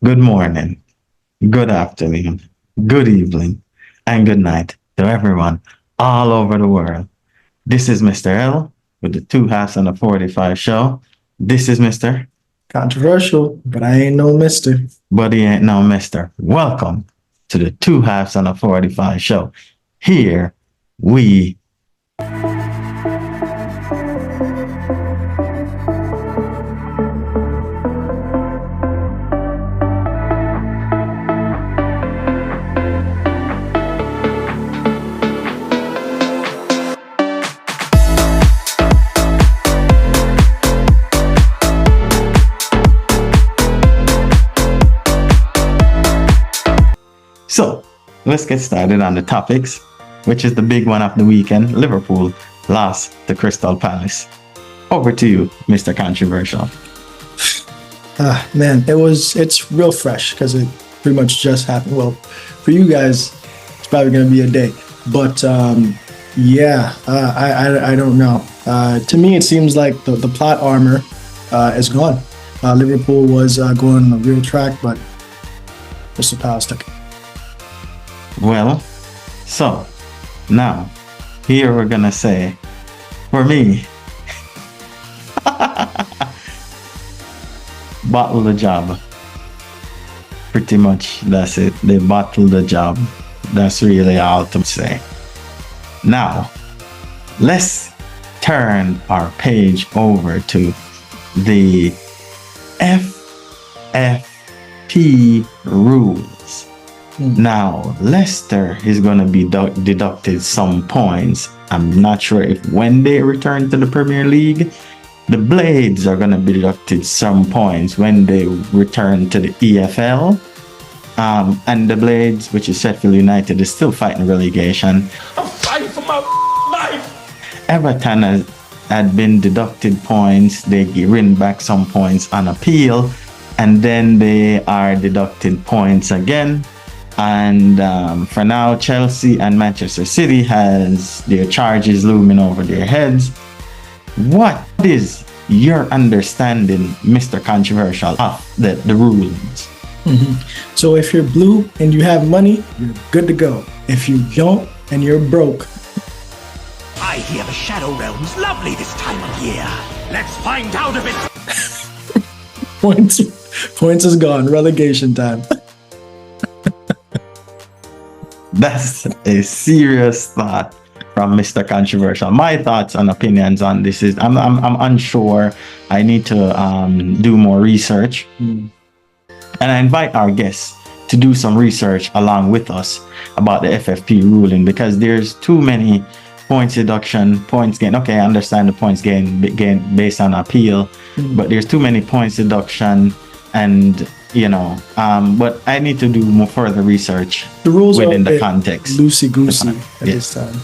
Good morning, good afternoon, good evening, and good night to everyone all over the world. This is Mr. L with the Two Halves and a 45 show. This is Mr. Controversial, but I ain't no mister. But he ain't no Mr. Welcome to the Two Halves and a 45 show. Here we So let's get started on the topics, which is the big one of the weekend. Liverpool lost to Crystal Palace. Over to you, Mr. Controversial. Man, it's real fresh because it pretty much just happened. Well, for you guys, it's probably gonna be a day. But I don't know. To me, it seems like the plot armor is gone. Liverpool was going on a real track, but Crystal Palace took it. Well, so now here we're gonna say, for me, bottle the job. Pretty much that's it. They bottle the job. That's really all to say. Now, let's turn our page over to the FFP rules. Now, Leicester is going to be deducted some points. I'm not sure if when they return to the Premier League. The Blades are going to be deducted some points when they return to the EFL. And the Blades, which is Sheffield United, is still fighting relegation. I'm fighting for my life! Everton had been deducted points. They win back some points on appeal. And then they are deducted points again. And for now, Chelsea and Manchester City has their charges looming over their heads. What is your understanding, Mr. Controversial, of the rules? So if you're blue and you have money, you're good to go. If you don't and you're broke, I hear the Shadow Realm's lovely this time of year. Let's find out if it's... points is gone. Relegation time. That's a serious thought from Mr. Controversial. My thoughts and opinions on this is I'm unsure. I need to do more research. And I invite our guests to do some research along with us about the FFP ruling, because there's too many points deduction, points gain. Okay, I understand the points gain based on appeal, but there's too many points deduction, and but I need to do more further research. The rules within are the context. Loosey-goosey at this time.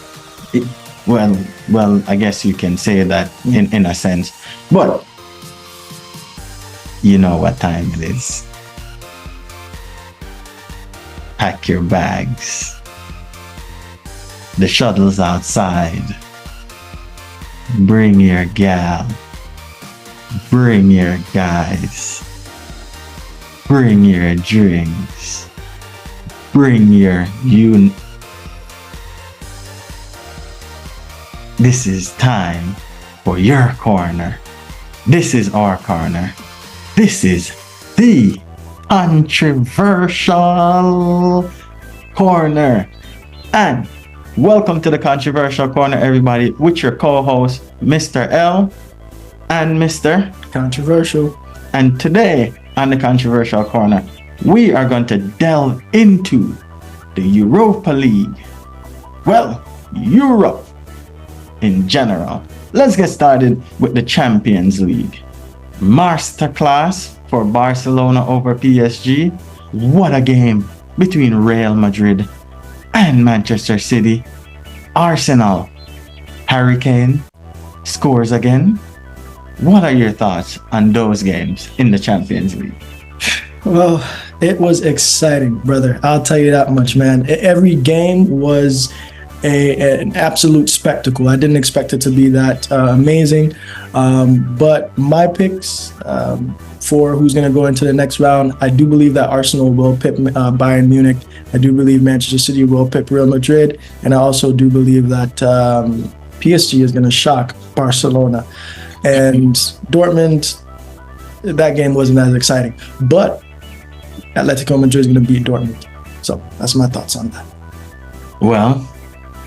Well, I guess you can say that in a sense, but you know what time it is. Pack your bags. The shuttle's outside. Bring your gal. Bring your guys. Bring your drinks. Bring your This is time for your corner. This is our corner. This is the Controversial Corner. And welcome to the Controversial Corner, everybody, with your co-host, Mr. L and Mr. Controversial. And today on the Controversial Corner, we are going to delve into the Europa League. Well, Europe in general. Let's get started with the Champions League. Masterclass for Barcelona over PSG. What a game between Real Madrid and Manchester City. Arsenal, Harry Kane scores again. What are your thoughts on those games in the Champions League? Well, it was exciting, brother. I'll tell you that much, man. Every game was an absolute spectacle. I didn't expect it to be that amazing. But my picks for who's going to go into the next round, I do believe that Arsenal will pick Bayern Munich. I do believe Manchester City will pick Real Madrid. And I also do believe that PSG is going to shock Barcelona. And Dortmund, that game wasn't as exciting. But Atletico Madrid is going to beat Dortmund. So that's my thoughts on that. Well,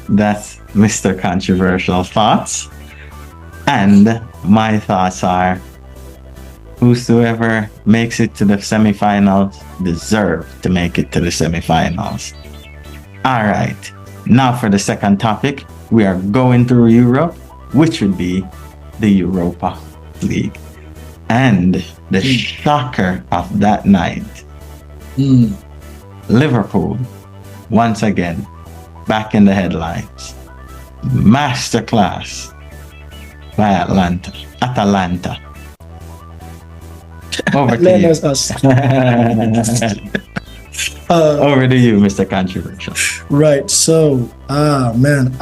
that's Mr. Controversial Thoughts. And my thoughts are, whosoever makes it to the semifinals deserve to make it to the semifinals. All right. Now for the second topic, we are going through Europe, which would be the Europa League. And the shocker of that night, Liverpool, once again, back in the headlines. Masterclass by Atalanta. Over to you. Us. Over to you, Mr. Controversial. Right. So, man,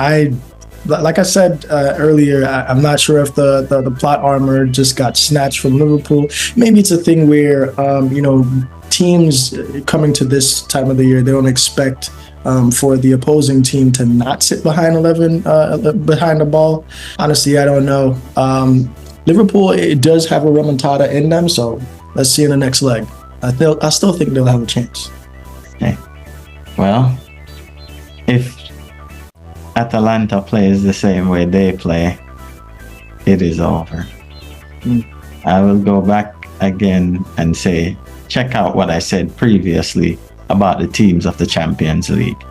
like I said earlier, I'm not sure if the plot armor just got snatched from Liverpool. Maybe it's a thing where, teams coming to this time of the year, they don't expect for the opposing team to not sit behind behind the ball. Honestly, I don't know. Liverpool, it does have a remontada in them, so let's see in the next leg. I still think they'll have a chance. Okay. Well, if Atalanta plays the same way they play, it is over. I will go back again and say, check out what I said previously about the teams of the Champions League.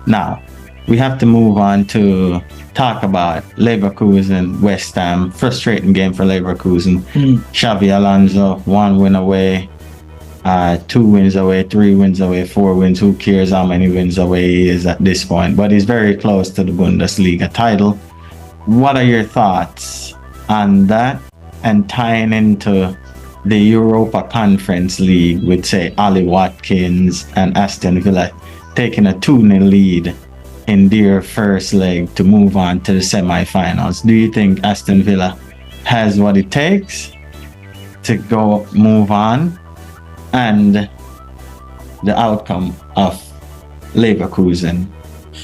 Now, we have to move on to talk about Leverkusen, West Ham. Frustrating game for Leverkusen. Xavi Alonso, 1 win away, 2 wins away, 3 wins away, 4 wins. Who cares how many wins away he is at this point? But he's very close to the Bundesliga title. What are your thoughts on that? And tying into the Europa Conference League with, say, Ollie Watkins and Aston Villa taking a 2-0 lead in their first leg to move on to the semi-finals. Do you think Aston Villa has what it takes to move on? And the outcome of Leverkusen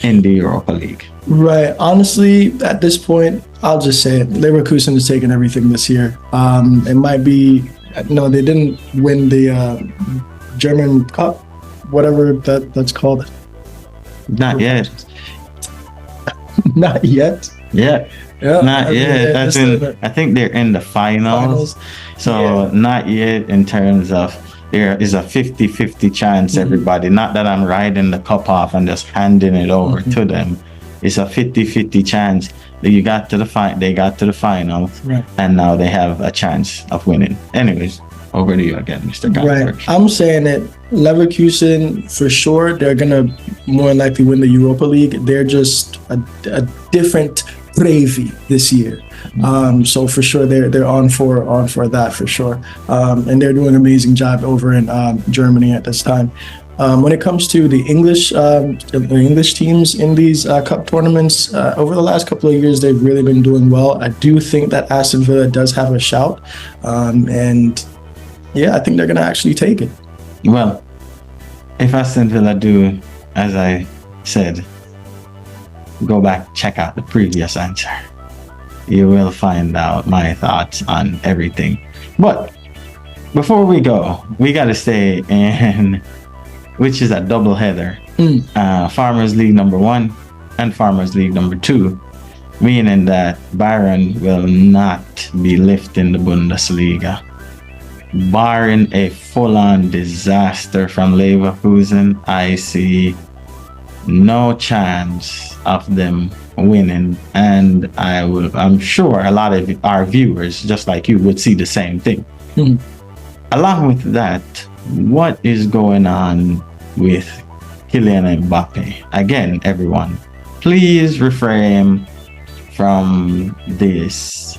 in the Europa League? Right. Honestly, at this point, I'll just say it. Leverkusen is taking everything this year. It might be, no, they didn't win the German Cup, whatever that's called. Not yet. Not yet. Yeah. Not yet. I think they're in the finals. So not yet in terms of there is a 50-50 chance, everybody. Not that I'm riding the cup off and just handing it over to them. It's a 50-50 chance that they got to the finals, and now they have a chance of winning. Anyways, over to you again, Mr. Converge. Right. I'm saying that Leverkusen, for sure, they're going to more likely win the Europa League. They're just a different gravy this year. So for sure, they're on for that for sure. And they're doing an amazing job over in Germany at this time. When it comes to the English teams in these cup tournaments, over the last couple of years, they've really been doing well. I do think that Aston Villa does have a shout. And yeah, I think they're going to actually take it. Well, if Aston Villa do, as I said, go back, check out the previous answer. You will find out my thoughts on everything. But before we go, we got to stay in, which is a double header. Farmers League number 1 and Farmers League number 2, meaning that Bayern will not be lifting the Bundesliga. Barring a full-on disaster from Leverkusen, I see no chance of them winning, and I'm sure a lot of our viewers, just like you, would see the same thing. Along with that, what is going on with Kylian Mbappe? Again, everyone, please refrain from this.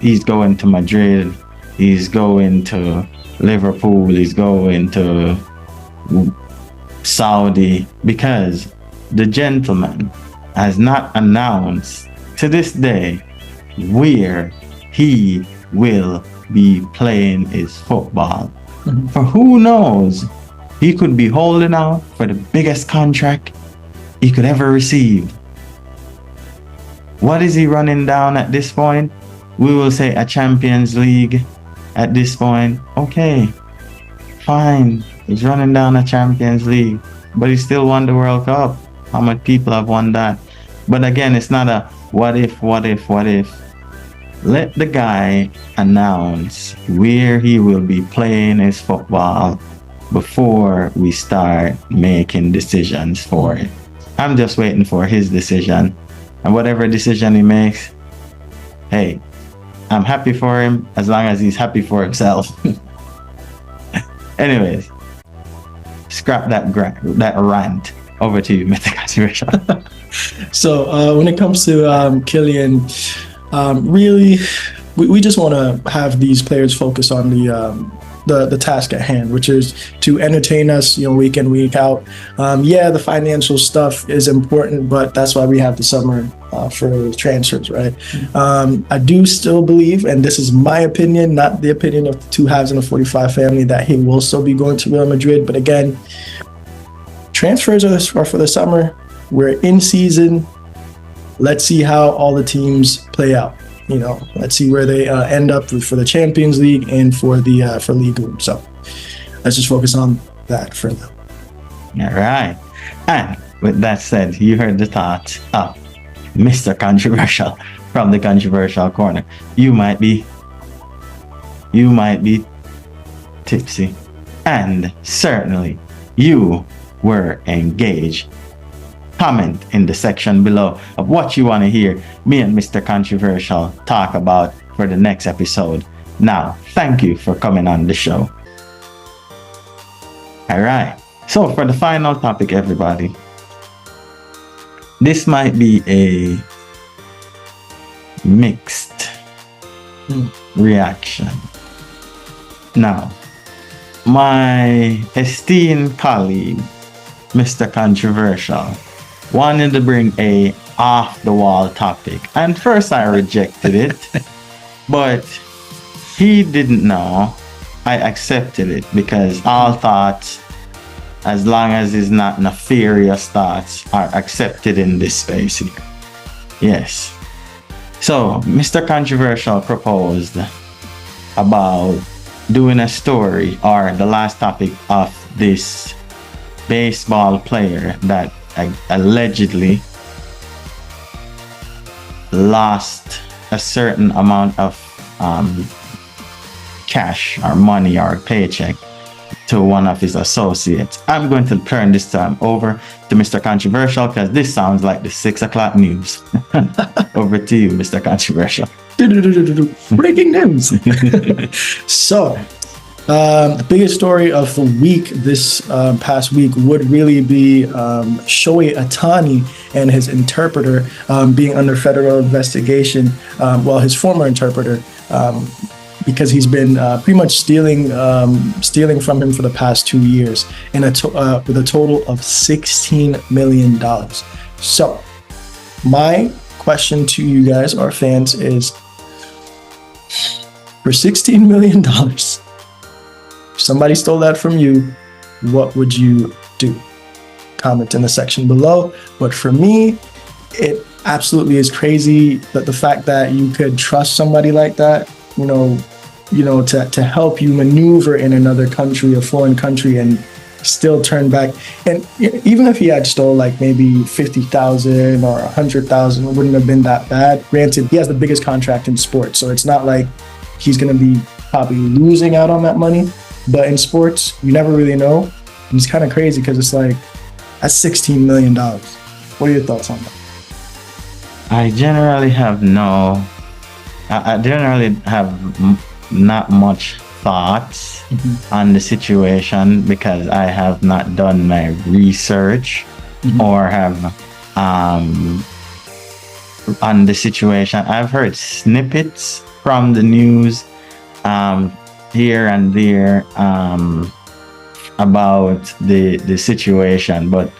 He's going to Madrid, he's going to Liverpool, he's going to Saudi, because the gentleman has not announced to this day where he will be playing his football. For who knows, he could be holding out for the biggest contract he could ever receive. What is he running down at this point? We will say a Champions League at this point. Okay, fine. He's running down a Champions League, but he still won the World Cup. How many people have won that? But again, it's not a what if. Let the guy announce where he will be playing his football before we start making decisions for it. I'm just waiting for his decision. And whatever decision he makes, hey, I'm happy for him as long as he's happy for himself. Anyways, scrap that rant. Over to you, Mr. Controversial. So when it comes to Kylian, really, we just want to have these players focus on the task at hand, which is to entertain us, week in, week out. The financial stuff is important, but that's why we have the summer for transfers, right? I do still believe, and this is my opinion, not the opinion of the Two Halves in the 45 family, that he will still be going to Real Madrid. But again, transfers are for the summer. We're in season. Let's see how all the teams play out. Let's see where they end up for the Champions League and for League One. So let's just focus on that for now. All right. And with that said, you heard the thoughts of Mr. Controversial from the Controversial Corner. You might be tipsy, and certainly you were engaged. Comment in the section below of what you want to hear me and Mr. Controversial talk about for the next episode. Now, thank you for coming on the show. All right. So for the final topic, everybody, this might be a mixed reaction. Now, my esteemed colleague, Mr. Controversial, wanted to bring a off-the-wall topic. And first I rejected it, but he didn't know. I accepted it because all thoughts, as long as it's not nefarious thoughts, are accepted in this space. Yes. So, Mr. Controversial proposed about doing a story, or the last topic of this baseball player that allegedly lost a certain amount of cash or money or paycheck to one of his associates. I'm going to turn this time over to Mr. Controversial because this sounds like the 6 o'clock news. Over to you, Mr. Controversial. Breaking news. So, the biggest story of the week this past week would really be Shohei Ohtani and his interpreter being under federal investigation. His former interpreter, because he's been pretty much stealing from him for the past 2 years, with a total of $16 million. So, my question to you guys, our fans, is for $16 million. If somebody stole that from you, what would you do? Comment in the section below. But for me, it absolutely is crazy that the fact that you could trust somebody like that, to help you maneuver in another country, a foreign country, and still turn back. And even if he had stole like maybe 50,000 or 100,000, it wouldn't have been that bad. Granted, he has the biggest contract in sports, so it's not like he's going to be probably losing out on that money. But in sports, you never really know. And it's kind of crazy because it's like, that's $16 million. What are your thoughts on that? I generally have not much thoughts on the situation because I have not done my research or have on the situation. I've heard snippets from the news here and there about the situation, but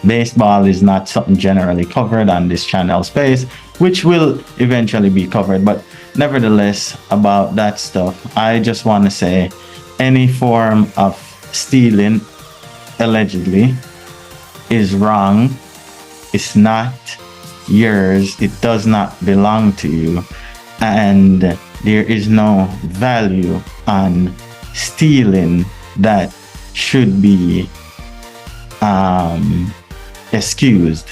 baseball is not something generally covered on this channel space, which will eventually be covered. But nevertheless, about that stuff, I just want to say any form of stealing allegedly is wrong. It's not yours. It does not belong to you, and there is no value on stealing that should be excused.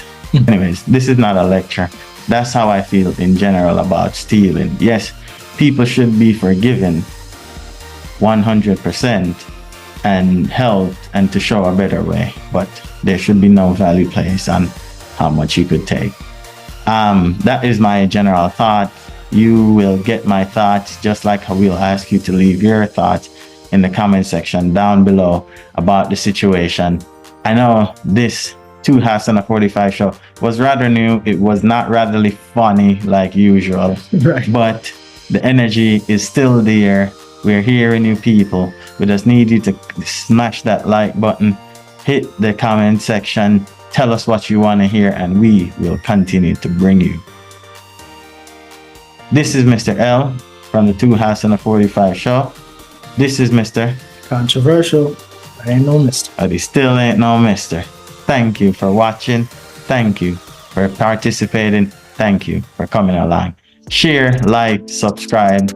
Anyways, this is not a lecture. That's how I feel in general about stealing. Yes, people should be forgiven 100% and helped and to show a better way, but there should be no value placed on how much you could take. That is my general thought. You will get my thoughts, just like I will ask you to leave your thoughts in the comment section down below about the situation. I know this 2 halves and a 45 show was rather new. It was not ratherly funny like usual, Right. but the energy is still there. We're hearing you people. We just need you to smash that like button, hit the comment section, tell us what you want to hear, and we will continue to bring you. This is Mr. L from the 2 halves and a 45 show. This is Mr. Controversial. I ain't no mister. But he still ain't no mister. Thank you for watching. Thank you for participating. Thank you for coming along. Share, like, subscribe,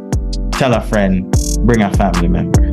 tell a friend, bring a family member.